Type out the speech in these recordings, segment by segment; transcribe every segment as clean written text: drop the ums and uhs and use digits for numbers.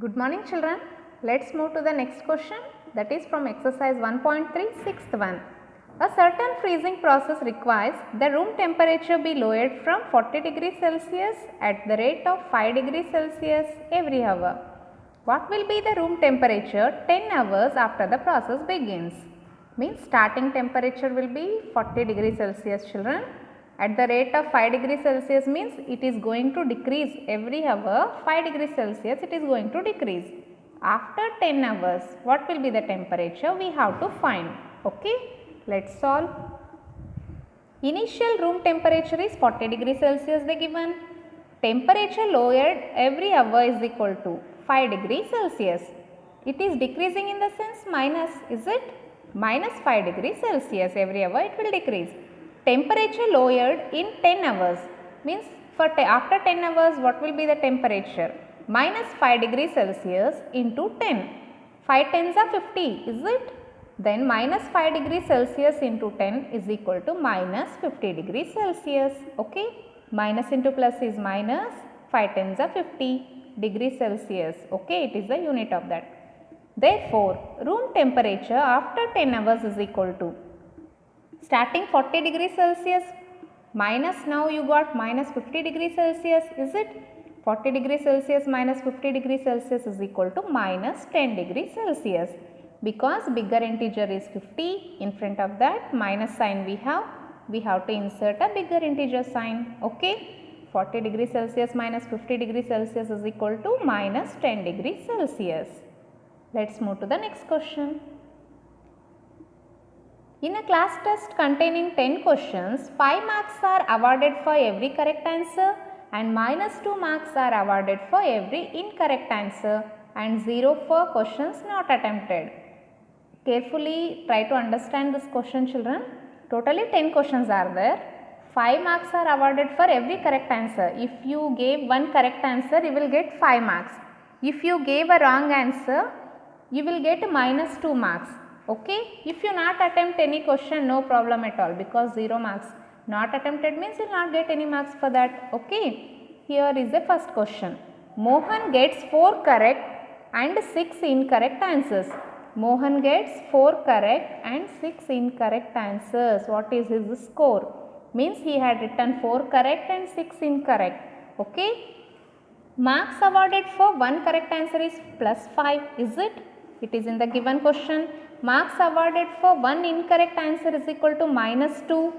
Good morning children. Let's move to the next question, that is from exercise 1.3 sixth one. A certain freezing process requires the room temperature be lowered from 40 degrees Celsius at the rate of 5 degrees Celsius every hour. What will be the room temperature 10 hours after the process begins? Means starting temperature will be 40 degrees Celsius children. At the rate of 5 degrees Celsius means it is going to decrease every hour 5 degrees Celsius it is going to decrease. After 10 hours what will be the temperature we have to find. Okay, let's solve. Initial room temperature is 40 degrees Celsius they given. Temperature lowered every hour is equal to 5 degrees Celsius. It is decreasing in the sense minus, is it? Minus 5 degrees Celsius every hour it will decrease. Temperature lowered in 10 hours means for after 10 hours what will be the temperature? Minus 5 degrees Celsius into 10. 5 tens are 50, is it? Then minus 5 degrees Celsius into 10 is equal to minus 50 degrees Celsius. Okay. Minus into plus is minus, 5 tens are 50 degrees Celsius. Okay. It is the unit of that. Therefore, room temperature after 10 hours is equal to starting 40 degrees Celsius minus now you got minus 50 degrees Celsius, is it? 40 degrees Celsius minus 50 degrees Celsius is equal to minus 10 degrees Celsius. Because bigger integer is 50, in front of that minus sign we have to insert a bigger integer sign. Okay. 40 degrees Celsius minus 50 degrees Celsius is equal to minus 10 degrees Celsius. Let's move to the next question. In a class test containing 10 questions, 5 marks are awarded for every correct answer and minus 2 marks are awarded for every incorrect answer and 0 for questions not attempted. Carefully try to understand this question children. Totally 10 questions are there. 5 marks are awarded for every correct answer. If you gave one correct answer, you will get 5 marks. If you gave a wrong answer, you will get minus 2 marks. Okay. If you not attempt any question, no problem at all because 0 marks. Not attempted means you will not get any marks for that. Okay. Here is the first question. Mohan gets 4 correct and 6 incorrect answers. Mohan gets 4 correct and 6 incorrect answers. What is his score? Means he had written 4 correct and 6 incorrect. Okay. Marks awarded for one correct answer is plus 5, is it? It is in the given question. Marks awarded for one incorrect answer is equal to minus 2.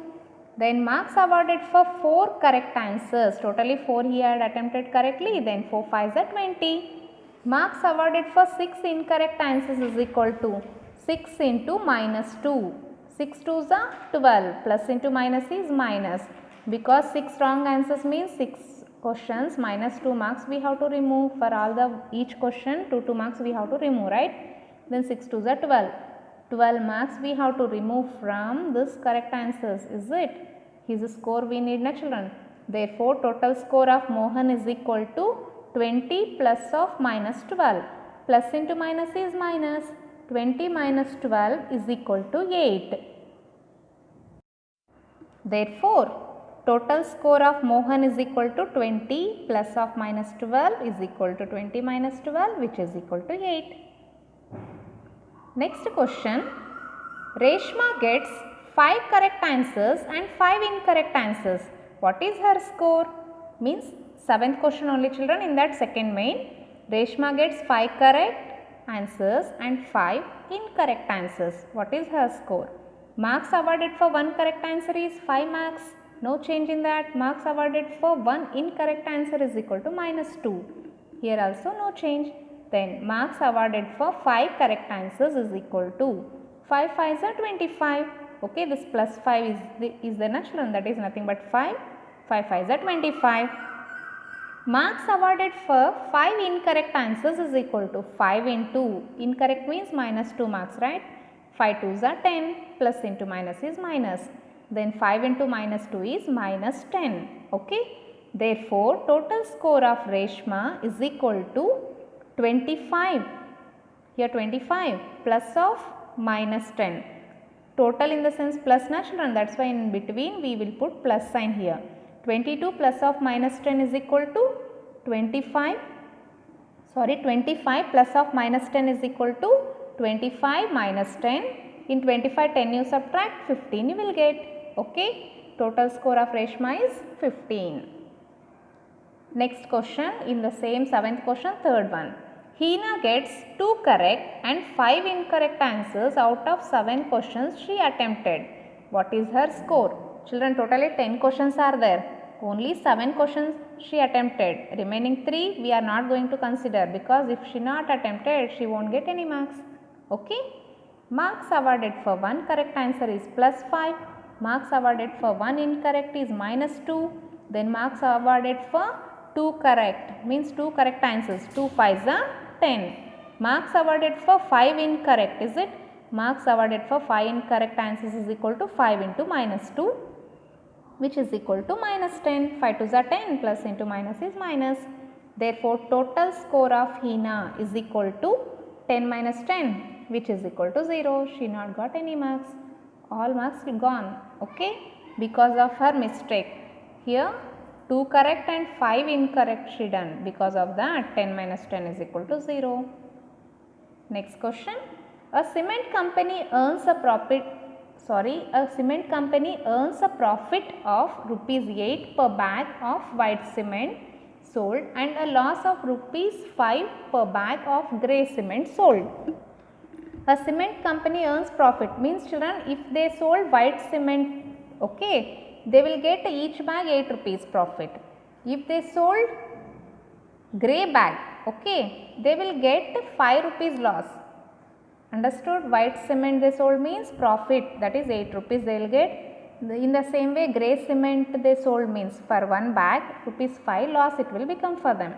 Then marks awarded for 4 correct answers. Totally 4 he had attempted correctly. Then 4 5s are 20. Marks awarded for 6 incorrect answers is equal to 6 into minus 2. 6 2s are 12. Plus into minus is minus. Because 6 wrong answers means 6 questions minus 2 marks we have to remove. For all the each question 2 marks we have to remove, right? Then 6 2s are 12. 12 marks we have to remove from this correct answers, is it? His score we need na children. Therefore, total score of Mohan is equal to 20 plus of minus 12. Plus into minus is minus. 20 minus 12 is equal to 8. Therefore, total score of Mohan is equal to 20 plus of minus 12 is equal to 20 minus 12 which is equal to 8. Next question. Reshma gets 5 correct answers and 5 incorrect answers. What is her score? Means 7th question only children in that second main. Reshma gets 5 correct answers and 5 incorrect answers. What is her score? Marks awarded for one correct answer is 5 marks. No change in that. Marks awarded for one incorrect answer is equal to minus 2. Here also no change. Then marks awarded for 5 correct answers is equal to 5 5s are 25. Okay, this plus 5 is the natural, that is nothing but 5. 5 5s are 25. Marks awarded for 5 incorrect answers is equal to 5 into incorrect means minus 2 marks, right? 5 2s are 10. Plus into minus is minus. Then 5 into minus 2 is minus 10. Okay. Therefore, total score of Reshma is equal to 25. Here 25 plus of minus 10. Total in the sense plus na children, that is why in between we will put plus sign here. 22 plus of minus 10 is equal to 25. 25 plus of minus 10 is equal to 25 minus 10. In 25 10 you subtract 15 you will get. Okay. Total score of Reshma is 15. Next question in the same 7th question, third one. Hina gets 2 correct and 5 incorrect answers out of 7 questions she attempted. What is her score? Children, totally 10 questions are there. Only 7 questions she attempted. Remaining 3 we are not going to consider because if she not attempted, she won't get any marks. Okay. Marks awarded for 1 correct answer is plus 5. Marks awarded for 1 incorrect is minus 2. Then marks awarded for 2 correct means 2 correct answers. 2 5s are 10. Marks awarded for 5 incorrect, is it? Marks awarded for 5 incorrect answers is equal to 5 into minus 2, which is equal to minus 10. 5 2s are 10, plus into minus is minus. Therefore, total score of Hina is equal to 10 minus 10, which is equal to 0. She not got any marks. All marks gone. Okay. Because of her mistake. Here 2 correct and 5 incorrect she done. Because of that 10 minus 10 is equal to 0. Next question. A cement company earns a profit of rupees 8 per bag of white cement sold and a loss of rupees 5 per bag of grey cement sold. A cement company earns profit means children, if they sold white cement, okay, they will get each bag 8 rupees profit. If they sold grey bag, okay, they will get 5 rupees loss. Understood? White cement they sold means profit, that is 8 rupees they will get. In the same way, grey cement they sold means for 1 bag rupees 5 loss it will become for them.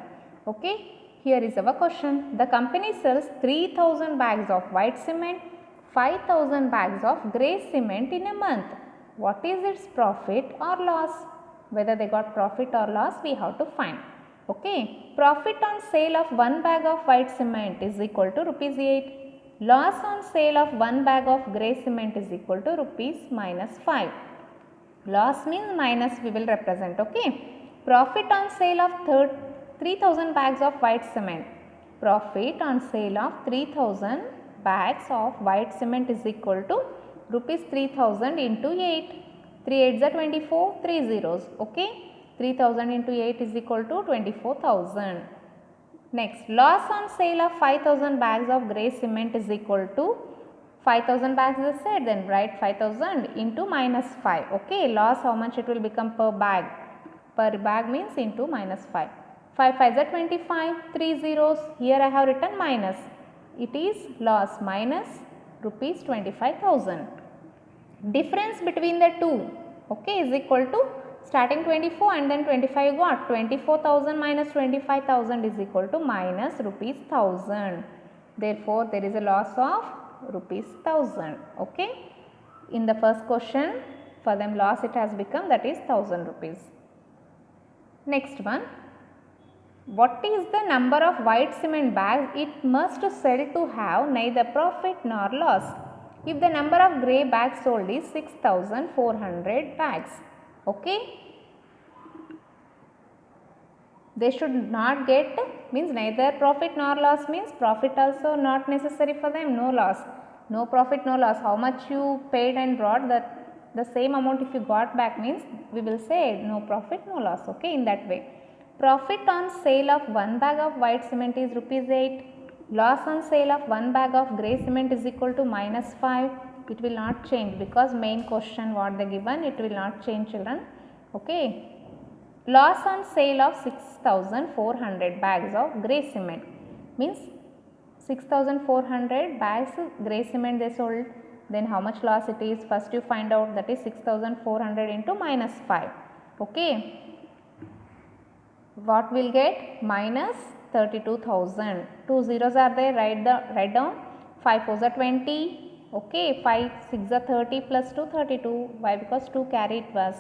Okay. Here is our question. The company sells 3000 bags of white cement, 5000 bags of grey cement in a month. What is its profit or loss? Whether they got profit or loss we have to find. Okay. Profit on sale of 1 bag of white cement is equal to rupees 8. Loss on sale of 1 bag of grey cement is equal to rupees minus 5. Loss means minus we will represent. Okay. Profit on sale of 3000 bags of white cement. Profit on sale of 3000 bags of white cement is equal to rupees 3000 into 8. 3 8s are 24, 3 zeros. Okay. 3000 into 8 is equal to 24,000. Next, loss on sale of 5000 bags of grey cement is equal to 5000 bags is said, then write 5000 into minus 5. Okay. Loss how much it will become per bag? Per bag means into minus 5. 5 5s are 25, 3 zeros. Here I have written minus. It is loss minus rupees 25,000. Difference between the two, okay, is equal to starting 24 and then 25 got 24,000 minus 25,000 is equal to minus rupees 1000. Therefore, there is a loss of rupees 1000. Okay. In the first question, for them loss it has become, that is 1000 rupees. Next one. What is the number of white cement bags it must sell to have neither profit nor loss? If the number of grey bags sold is 6400 bags. Okay. They should not get, means neither profit nor loss means profit also not necessary for them, no loss. No profit, no loss. How much you paid and brought, that the same amount if you got back means we will say no profit, no loss. Okay, in that way. Profit on sale of 1 bag of white cement is rupees 8. Loss on sale of 1 bag of grey cement is equal to minus 5. It will not change because main question what they given, it will not change, children. Okay. Loss on sale of 6400 bags of grey cement means 6400 bags grey cement they sold. Then how much loss it is? First you find out, that is 6400 into minus 5. Okay. What will get? Minus 32,000. 2 zeros are there, write down. 5 4s are 20. Okay. 5 6 are 30 plus 2 32. Why? Because 2 carry it was.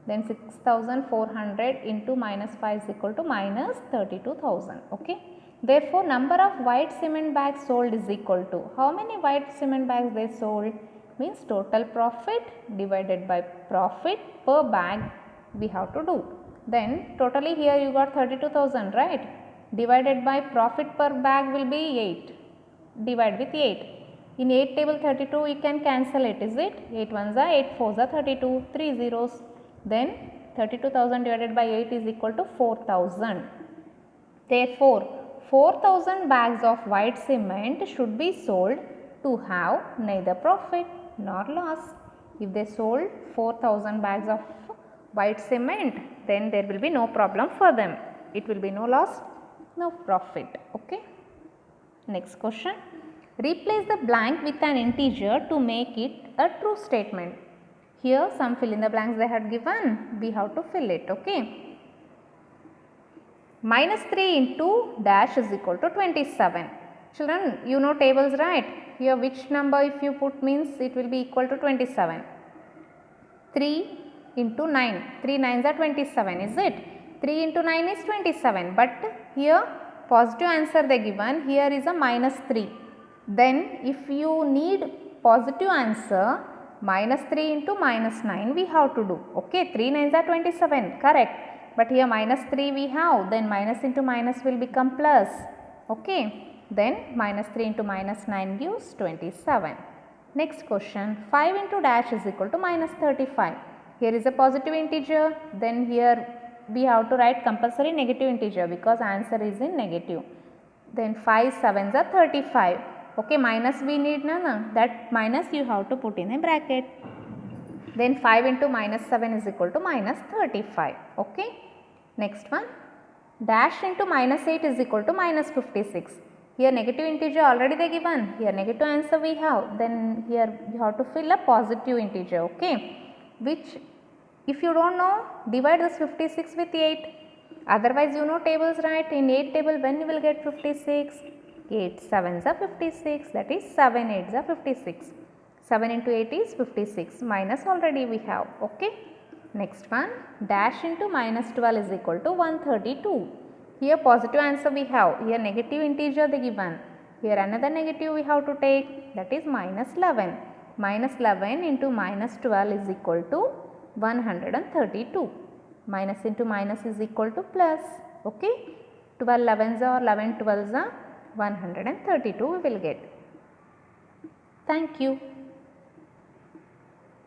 Then 6400 into minus 5 is equal to minus 32,000. Okay. Therefore, number of white cement bags sold is equal to, how many white cement bags they sold? Means total profit divided by profit per bag we have to do. Then totally here you got 32,000, right? divided by profit per bag will be 8. Divide with 8. In 8 table 32 you can cancel it, is it? 8 ones are 8 fours are 32, 3 zeros. Then 32,000 divided by 8 is equal to 4,000. Therefore, 4,000 bags of white cement should be sold to have neither profit nor loss. If they sold 4,000 bags of white cement, then there will be no problem for them. It will be no loss, no profit. Okay. Next question. Replace the blank with an integer to make it a true statement. Here some fill in the blanks they had given. We have to fill it. Okay. Minus 3 into dash is equal to 27. Children, you know tables, right? Here which number if you put means it will be equal to 27. 3 into 9. 3 9s are 27, is it? 3 into 9 is 27. But here positive answer they given. Here is a minus 3. Then if you need positive answer, minus 3 into minus 9 we have to do. Okay, 3 9s are 27, correct. But here minus 3 we have, then minus into minus will become plus. Okay, then minus 3 into minus 9 gives 27. Next question, 5 into dash is equal to minus 35. Here is a positive integer, then here we have to write compulsory negative integer because answer is in negative. Then 5 7s are 35. Okay, minus we need none, that minus you have to put in a bracket. Then 5 into minus 7 is equal to minus 35. Okay. Next one, dash into minus 8 is equal to minus 56. Here negative integer already they given. Here negative answer we have. Then here you have to fill a positive integer. Okay. Which if you don't know, divide this 56 with 8. Otherwise you know tables, right? In 8 table when you will get 56? 8 7s are 56, that is 7 8s are 56. 7 into 8 is 56, minus already we have. Okay. Next one, dash into minus 12 is equal to 132. Here positive answer we have, here negative integer they given. Here another negative we have to take, that is minus 11. Minus 11 into minus 12 is equal to 132. Minus into minus is equal to plus. Okay. 12 11s or 11 12s are 132 we will get. Thank you.